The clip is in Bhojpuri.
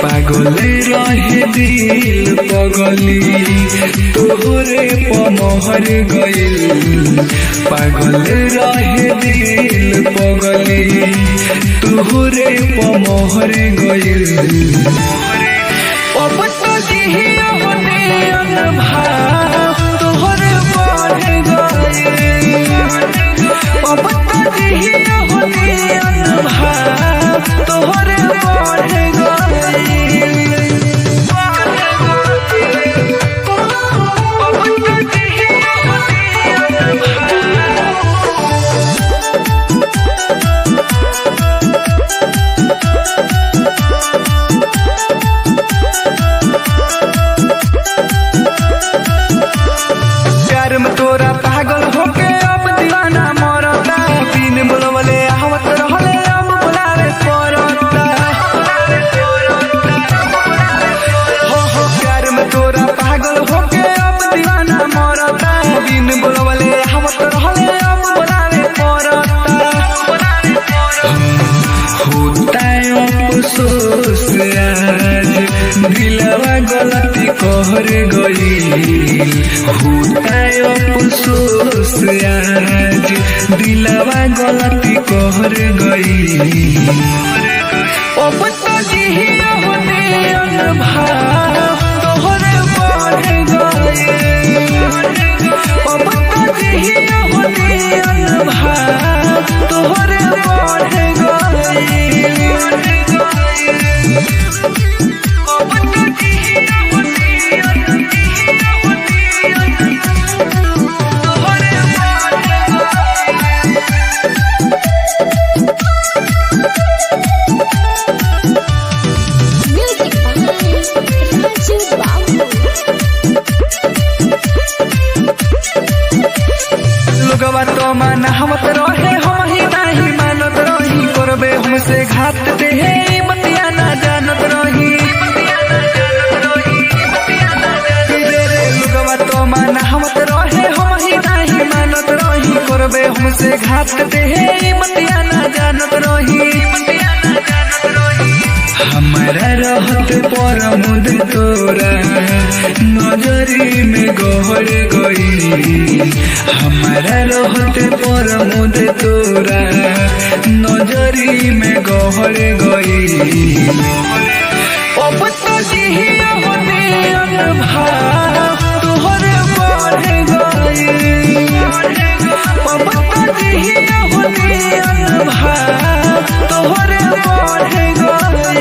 पागल रहे दिल पगली तोहरे पमहर गइल। पागल रहे दिल पगली तोहरे पमहर गइल। अब तो जिहिया होने अनभाव तोहरे बढ़ गइल। अब तो जिहिया होने अनभाव तोहरे बढ़ गइल। प्यार में तोरा पागल होके अब दीवाना मरता। बिन बोलवले आवत रहले अब बुलावे पड़ता। हो प्यार में तोरा पागल होके अब दीवाना मरता। बिन बोलवले आवत रहले अब बुलावे पड़ता। होता है अफसोस आज दिलवा गलती कर गई। होता है अफसोस आज दिलवा गलती कर गई। अब तो जिहिया होने अनभाव तोहरे बढ़ गइल। अब तो जिहिया होने अनभाव तोहरे बढ़ गइल। लोगवा तो मानत रहे हम ही नहीं मानत रही। करबे हमसे घात देहे बतिया ना जानत रही। लोगवा तो मानत रहे हम ही नहीं मानत रही। करबे हमसे घात देहे बतिया ना जानत रही। हमारा रहत पर मुद तोरा नजरी में गहर गई। हमारा रहत पर मुद तोरा नजरी में गहर गई। अब तो जिहिया होने अनभाव तोहरे बढ़ गइल। अब तो जिहिया होने अनभाव तोहरे बढ़ गइल।